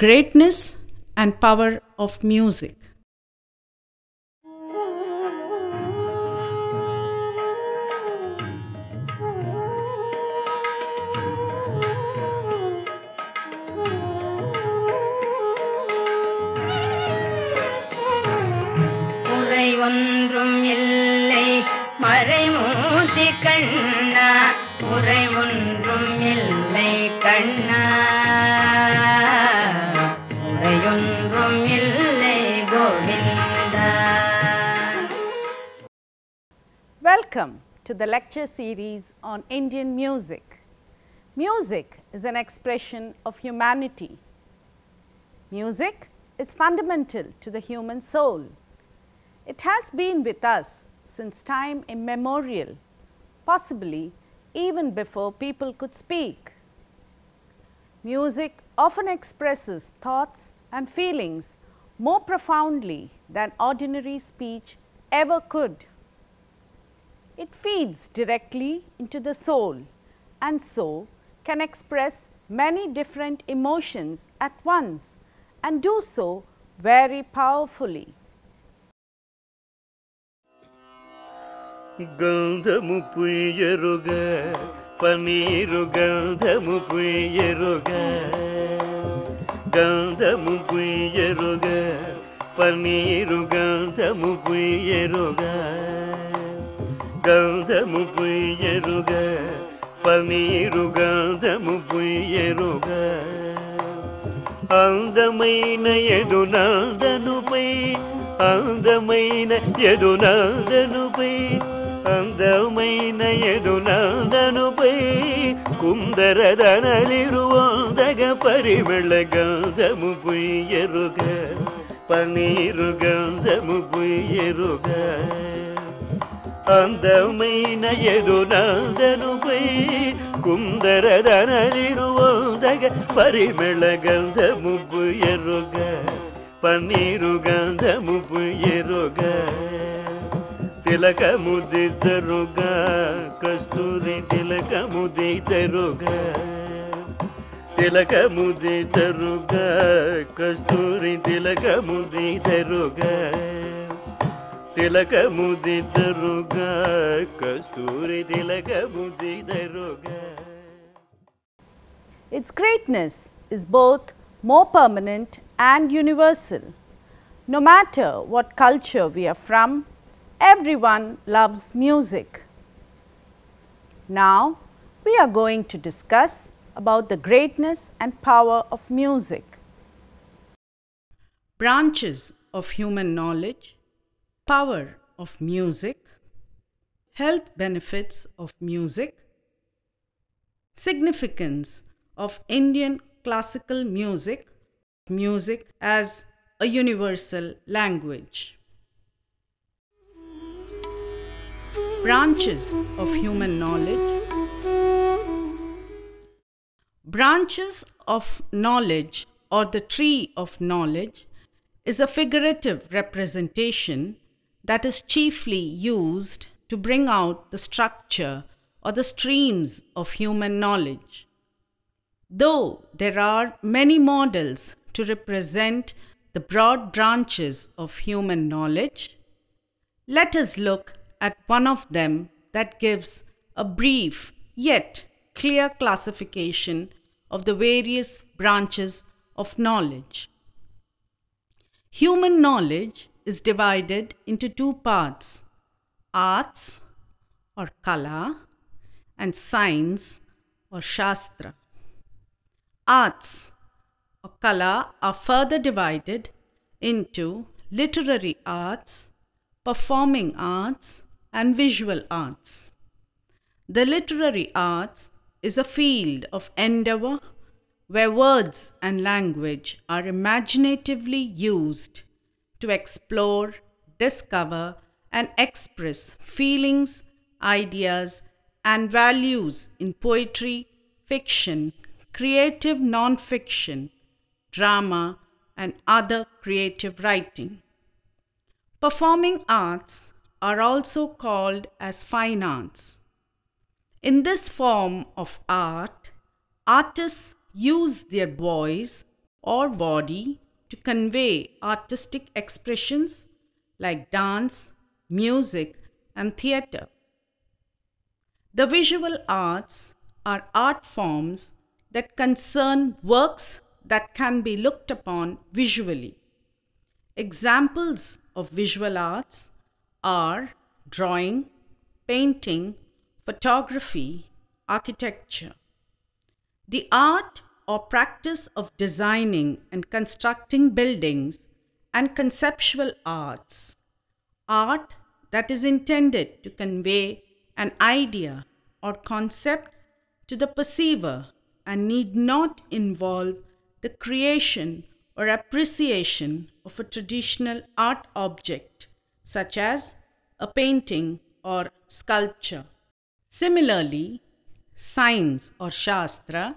Greatness and power of music. ஒன்றும் இல்லை மறைமூர்த்தி கண்ணா உரை ஒன்றும் இல்லை கண்ணா உரையொன்றும் இல்லை Govinda. Welcome to the lecture series on Indian music. Music is an expression of humanity. Music is fundamental to the human soul. It has been with us since time immemorial, possibly even before people could speak. Music often expresses thoughts and feelings more profoundly than ordinary speech ever could. It feeds directly into the soul and so can express many different emotions at once and do so very powerfully. గంధము పుయ్యరుగా పనీరు గంధము పుయ్యరుగా గంధము పుయ్యరుగా పనీరు గంధము పుయ్యరుగా గంధము పుయ్యరుగా పనీరు గంధము పుయ్యరుగా అందమైన ఎదునందనుపై అందమైన ఎదునందనుపై అందమైన ఎదునందనుపై కుందరదనలిరువందగ పరిమళ గంధము పుయ్యరుగా పనీరు గంధము పుయ్యరుగా అందమైన ఎదునందనుపై కుందరదనలిరువందగ పరిమళ గంధము పుయ్యరుగా పనీరు గంధము పుయ్యరుగా తిలకముదిద్దరుగా కస్తూరి తిలకముదిద్దరుగా తిలకముదిద్దరుగా కస్తూరి తిలకముదిద్దరుగా తిలకముదిద్దరుగా కస్తూరి తిలకముదిద్దరుగా. Its greatness is both more permanent and universal. No matter what culture we are from, everyone loves music. Now, we are going to discuss about the greatness and power of music. Branches of human knowledge, power of music, health benefits of music, significance of Indian classical music, music as a universal language. Branches of human knowledge. Branches of knowledge or the tree of knowledge is a figurative representation that is chiefly used to bring out the structure or the streams of human knowledge. Though there are many models to represent the broad branches of human knowledge, let us look at one of them that gives a brief yet clear classification of the various branches of knowledge. Human knowledge is divided into two parts, arts or kala and science or shastra. Arts or kala are further divided into literary arts, performing arts and visual arts. The literary arts is a field of endeavor where words and language are imaginatively used to explore, discover and express feelings, ideas and values in poetry, fiction, creative non-fiction, drama and other creative writing. Performing arts are also called as fine arts. In this form of art, artists use their voice or body to convey artistic expressions like dance, music, and theatre. The visual arts are art forms that concern works that can be looked upon visually. Examples of visual arts are drawing, painting, photography, architecture. The art or practice of designing and constructing buildings and conceptual arts. Art that is intended to convey an idea or concept to the perceiver and need not involve the creation or appreciation of a traditional art object such as a painting or sculpture. Similarly, science or Shastra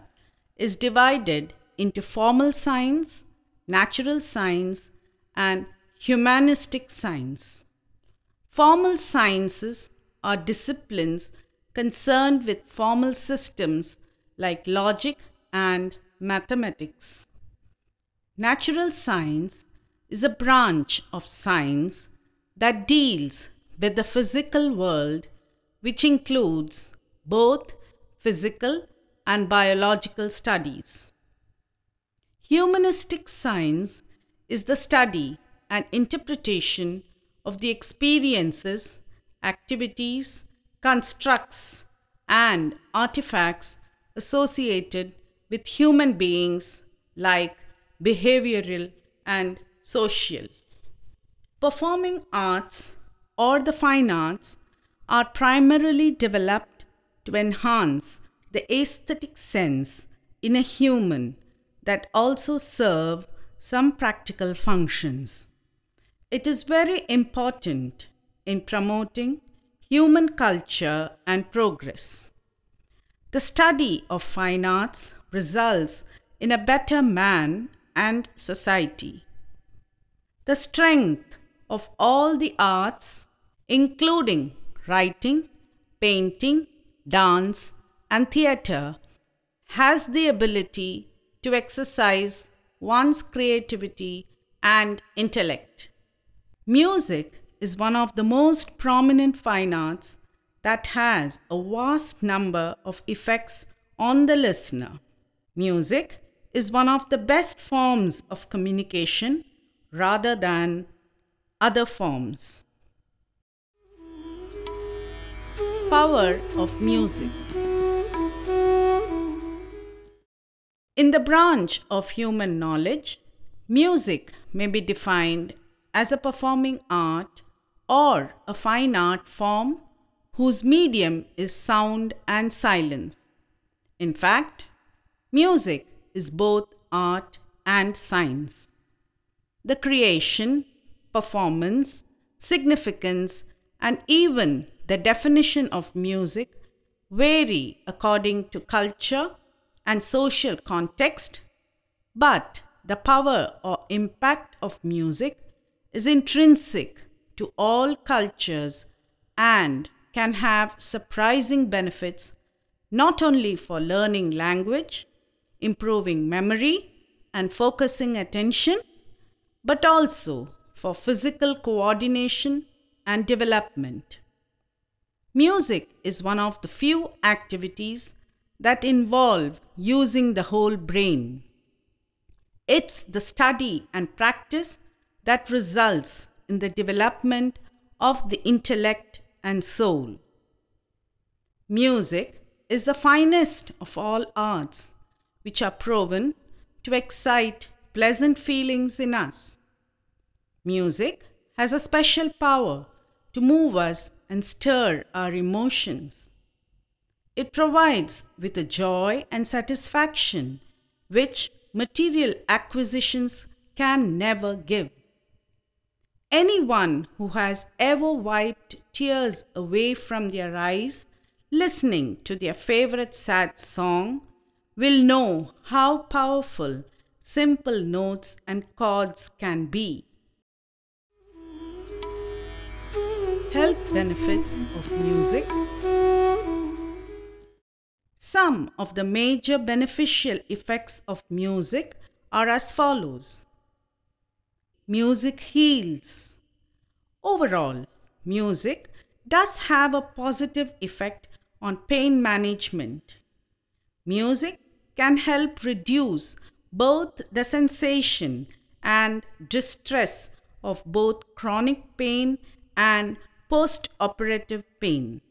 is divided into formal science, natural science, and humanistic science. Formal sciences are disciplines concerned with formal systems like logic and mathematics. Natural science is a branch of science that deals with the physical world, which includes both physical and biological studies. Humanistic science is the study and interpretation of the experiences, activities, constructs, and artifacts associated with human beings like behavioral and social. Performing arts or the fine arts are primarily developed to enhance the aesthetic sense in a human that also serve some practical functions. It is very important in promoting human culture and progress. The study of fine arts results in a better man and society. The strength of all the arts, including writing, painting, dance, and theatre, has the ability to exercise one's creativity and intellect. Music is one of the most prominent fine arts that has a vast number of effects on the listener. Music is one of the best forms of communication rather than other forms. Power of music. In the branch of human knowledge, music may be defined as a performing art or a fine art form whose medium is sound and silence. In fact, music is both art and science. The creation, performance, significance, and even the definition of music vary according to culture and social context, but the power or impact of music is intrinsic to all cultures and can have surprising benefits not only for learning language, improving memory, and focusing attention, but also for physical coordination and development. Music is one of the few activities that involve using the whole brain. It's the study and practice that results in the development of the intellect and soul. Music is the finest of all arts, which are proven to excite pleasant feelings in us. Music has a special power to move us and stir our emotions. It provides with a joy and satisfaction which material acquisitions can never give. Anyone who has ever wiped tears away from their eyes listening to their favorite sad song will know how powerful simple notes and chords can be. Health benefits of music. Some of the major beneficial effects of music are as follows. Music heals. Overall, music does have a positive effect on pain management. Music can help reduce both the sensation and distress of both chronic pain and post-operative pain.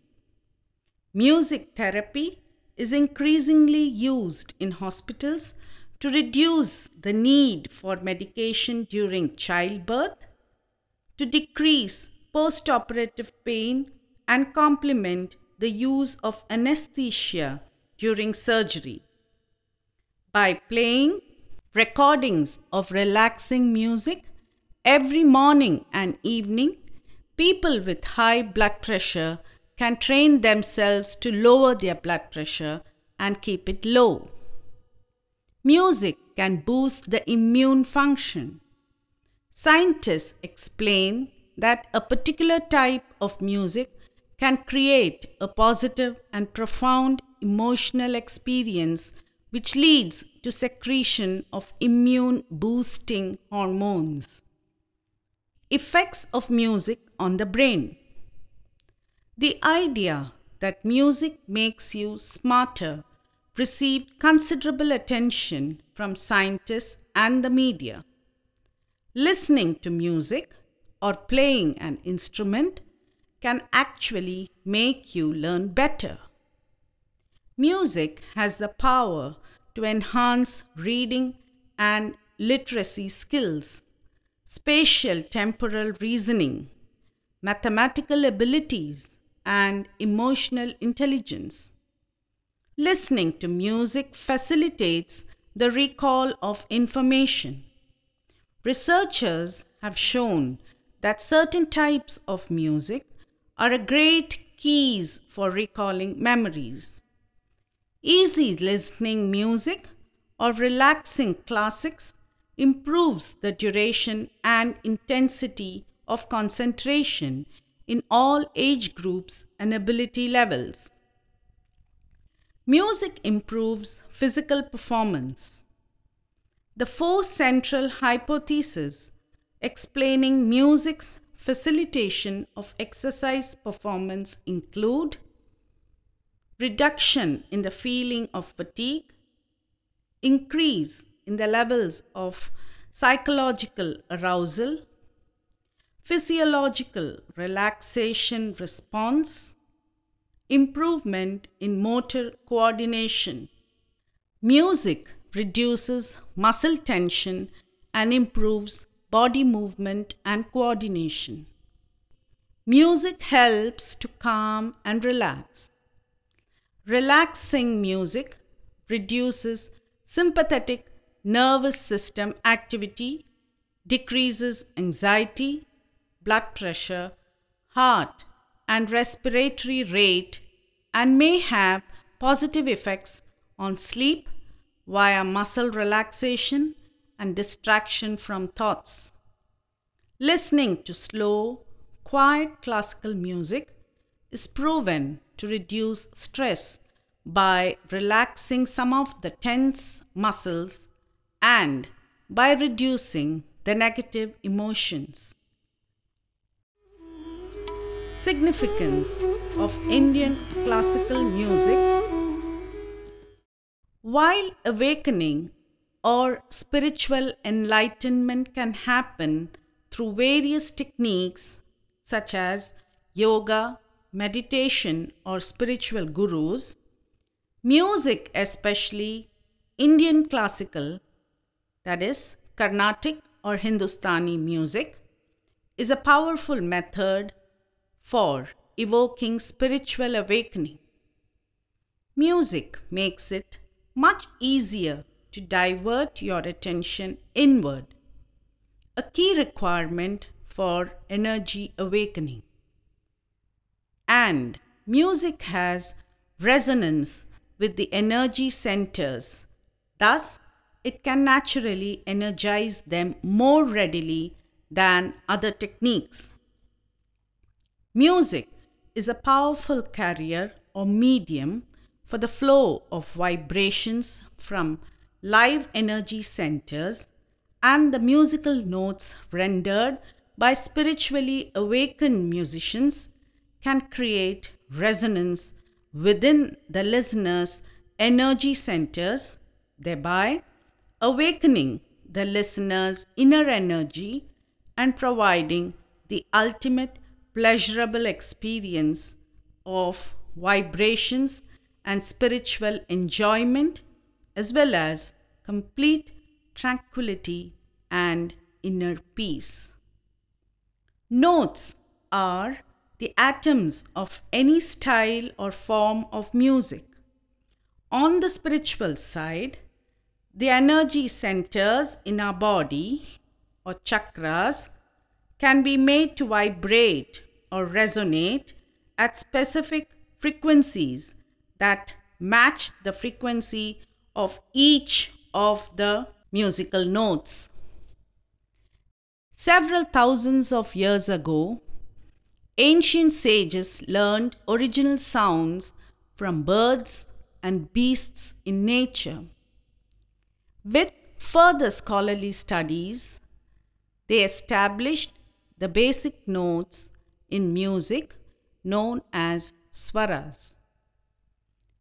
Music therapy is increasingly used in hospitals to reduce the need for medication during childbirth, to decrease post-operative pain, and complement the use of anesthesia during surgery. By playing recordings of relaxing music every morning and evening, people with high blood pressure can train themselves to lower their blood pressure and keep it low. Music can boost the immune function. Scientists explain that a particular type of music can create a positive and profound emotional experience which leads to secretion of immune boosting hormones. Effects of music on the brain. The idea that music makes you smarter received considerable attention from scientists and the media. Listening to music or playing an instrument can actually make you learn better. Music has the power to enhance reading and literacy skills, spatial temporal reasoning, mathematical abilities, and emotional intelligence. Listening to music facilitates the recall of information. Researchers have shown that certain types of music are great keys for recalling memories. Easy listening music or relaxing classics improves the duration and intensity of concentration in all age groups and ability levels. Music improves physical performance. The four central hypotheses explaining music's facilitation of exercise performance include reduction in the feeling of fatigue, increase in the levels of psychological arousal, physiological relaxation response, improvement in motor coordination. Music reduces muscle tension and improves body movement and coordination. Music helps to calm and relax. Relaxing music reduces sympathetic nervous system activity, decreases anxiety, blood pressure, heart and respiratory rate, and may have positive effects on sleep via muscle relaxation and distraction from thoughts. Listening to slow, quiet classical music is proven to reduce stress by relaxing some of the tense muscles and by reducing the negative emotions. Significance of Indian classical music. While awakening or spiritual enlightenment can happen through various techniques such as yoga, meditation, or spiritual gurus, music, especially Indian classical, that is Karnatic or Hindustani music, is a powerful method for evoking spiritual awakening. Music makes it much easier to divert your attention inward, a key requirement for energy awakening. And music has resonance with the energy centers, thus it can naturally energize them more readily than other techniques. Music is a powerful carrier or medium for the flow of vibrations from live energy centers and the musical notes rendered by spiritually awakened musicians can create resonance within the listener's energy centers, thereby awakening the listener's inner energy and providing the ultimate pleasurable experience of vibrations and spiritual enjoyment, as well as complete tranquility and inner peace. Notes are the atoms of any style or form of music. On the spiritual side, the energy centers in our body or chakras can be made to vibrate or resonate at specific frequencies that match the frequency of each of the musical notes. Several thousands of years ago, ancient sages learned original sounds from birds and beasts in nature. With further scholarly studies, they established the basic notes in music known as swaras.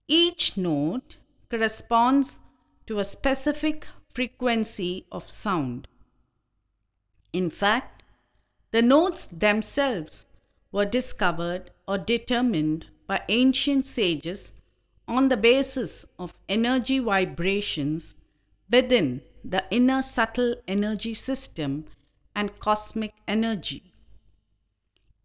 Each note corresponds to a specific frequency of sound. In fact, the notes themselves were discovered or determined by ancient sages on the basis of energy vibrations within the inner subtle energy system and cosmic energy.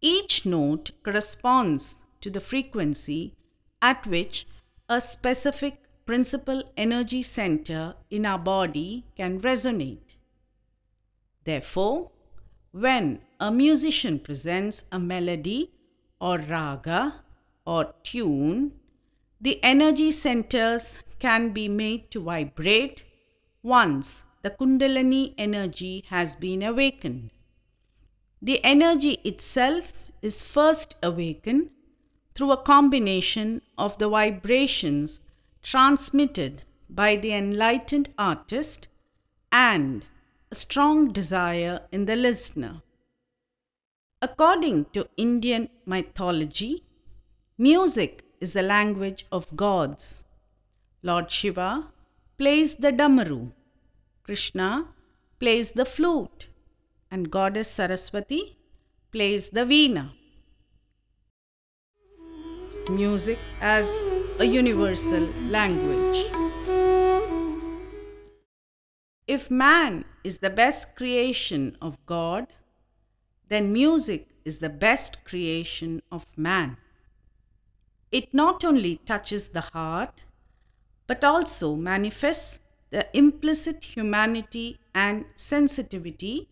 Each note corresponds to the frequency at which a specific principal energy center in our body can resonate. Therefore, when a musician presents a melody or raga or tune, the energy centers can be made to vibrate once the Kundalini energy has been awakened. The energy itself is first awakened through a combination of the vibrations transmitted by the enlightened artist and a strong desire in the listener. According to Indian mythology, music is the language of gods. Lord Shiva plays the damaru, Krishna plays the flute, and Goddess Saraswati plays the veena. Music as a universal language. If man is the best creation of God, then music is the best creation of man. It not only touches the heart, but also manifests the implicit humanity and sensitivity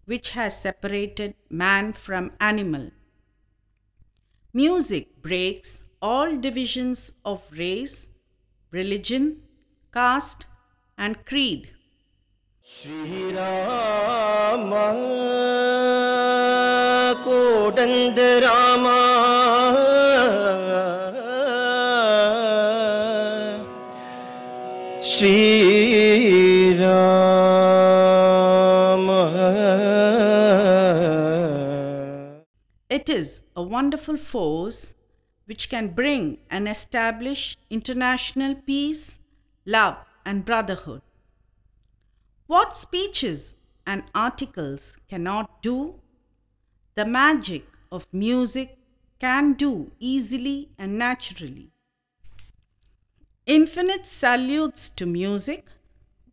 which has separated man from animal. Music breaks all divisions of race, religion, caste, and creed. Shri Rama Kodand Rama Shri Rama. It is a wonderful force which can bring and establish international peace, love, and brotherhood. What speeches and articles cannot do, the magic of music can do easily and naturally. Infinite salutes to music,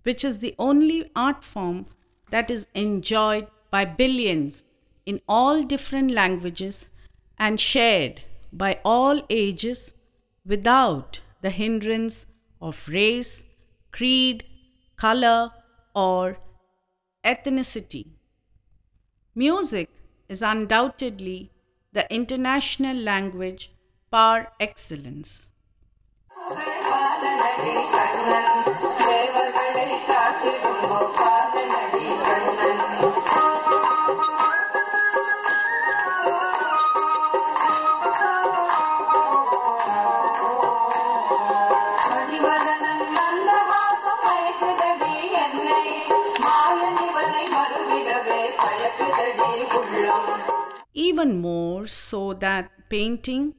which is the only art form that is enjoyed by billions in all different languages and shared by all ages without the hindrance of race, creed, color, or ethnicity. Music is undoubtedly the international language par excellence. Even more so that painting,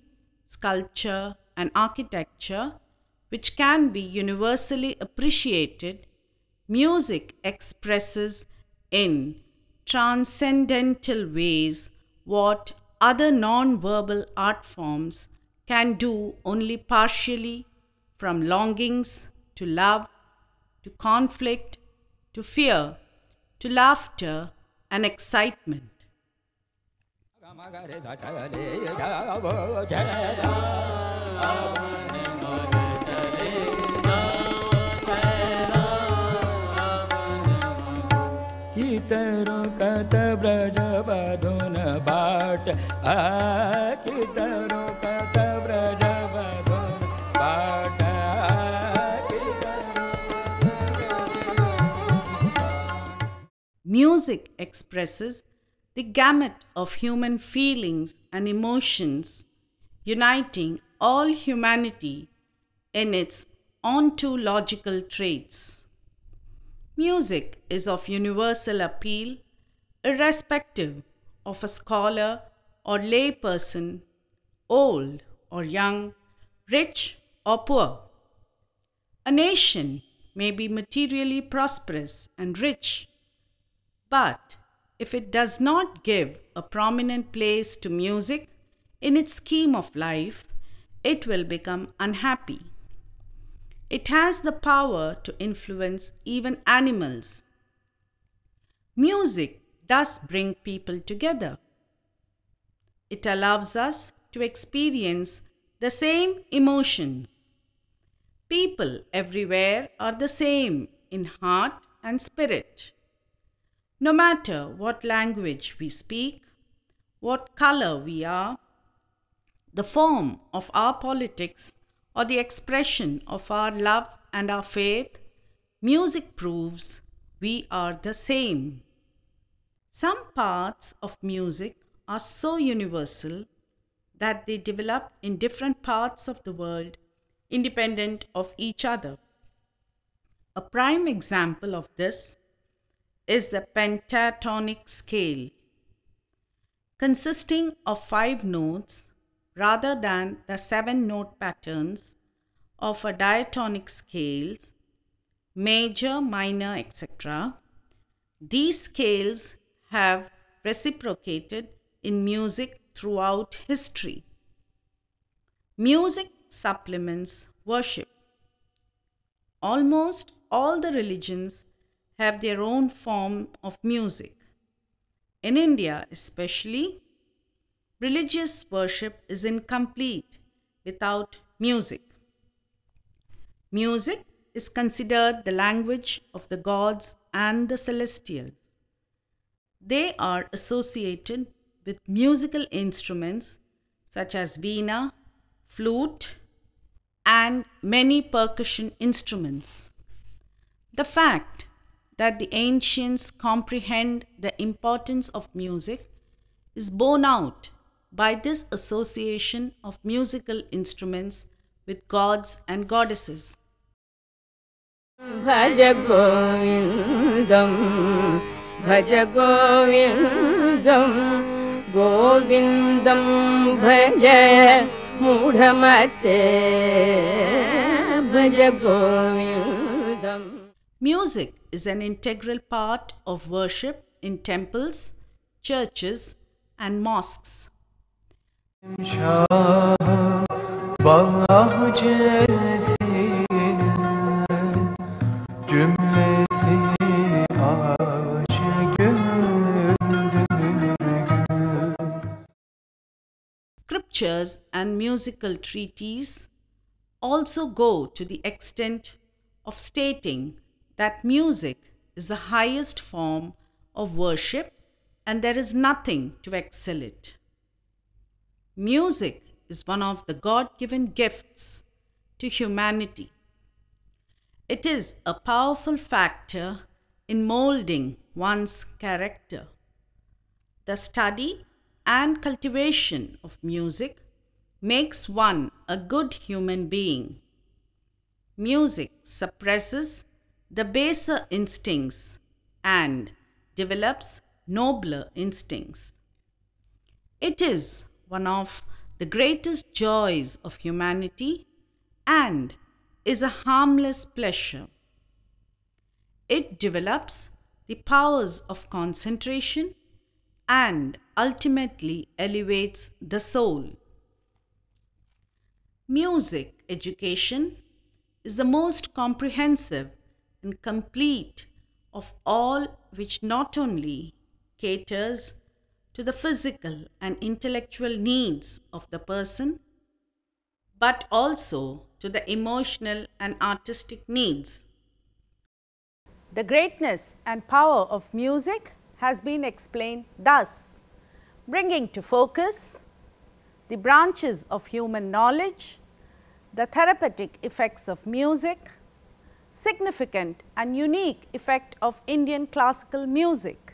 sculpture, and architecture, which can be universally appreciated, music expresses in transcendental ways what other non-verbal art forms can do only partially, from longings to love, to conflict, to fear, to laughter and excitement. Music expresses the gamut of human feelings and emotions, uniting all humanity in its ontological traits. Music is of universal appeal, irrespective of a scholar or lay person, old or young, rich or poor. A nation may be materially prosperous and rich, but if it does not give a prominent place to music in its scheme of life, it will become unhappy. It has the power to influence even animals. Music does bring people together. It allows us to experience the same emotions. People everywhere are the same in heart and spirit. No matter what language we speak, what color we are, the form of our politics, or the expression of our love and our faith, music proves we are the same. Some parts of music are so universal that they develop in different parts of the world independent of each other. A prime example of this is the pentatonic scale. Consisting of 5 notes rather than the 7-note patterns of a diatonic scales, major, minor, etc., these scales have reciprocated in music throughout history. Music supplements worship. Almost all the religions have their own form of music. In India especially, religious worship is incomplete without music. Music is considered the language of the gods and the celestials. They are associated with musical instruments such as veena, flute, and many percussion instruments. The fact that the ancients comprehend the importance of music is borne out by this association of musical instruments with gods and goddesses. Bhaj Govindam, Bhaj Govindam, Govindam Bhaj Mudhamate, Bhaj Govindam. Music is an integral part of worship in temples, churches, and mosques. Scriptures and musical treatises also go to the extent of stating that music is the highest form of worship and there is nothing to excel it. Music is one of the God-given gifts to humanity. It is a powerful factor in molding one's character. The study and cultivation of music makes one a good human being. Music suppresses the baser instincts and develops nobler instincts. It is one of the greatest joys of humanity and is a harmless pleasure. It develops the powers of concentration and ultimately elevates the soul. Music education is the most comprehensive and complete of all, which not only caters to the physical and intellectual needs of the person but also to the emotional and artistic needs. The greatness and power of music has been explained thus: bringing to focus the branches of human knowledge, the therapeutic effects of music, significant and unique effect of Indian classical music.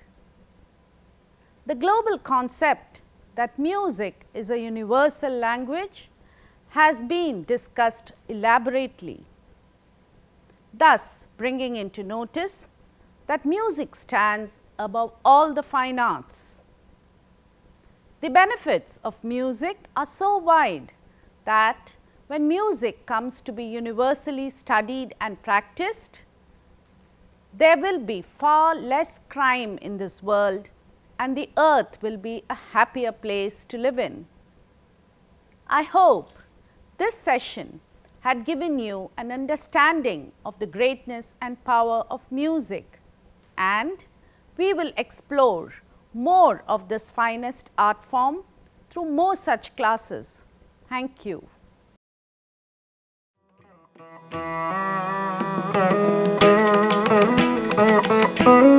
The global concept that music is a universal language has been discussed elaborately, thus bringing into notice that music stands above all the fine arts. The benefits of music are so wide that when music comes to be universally studied and practiced, there will be far less crime in this world and the earth will be a happier place to live in. I hope this session had given you an understanding of the greatness and power of music, and we will explore more of this finest art form through more such classes. Thank you. Thank you.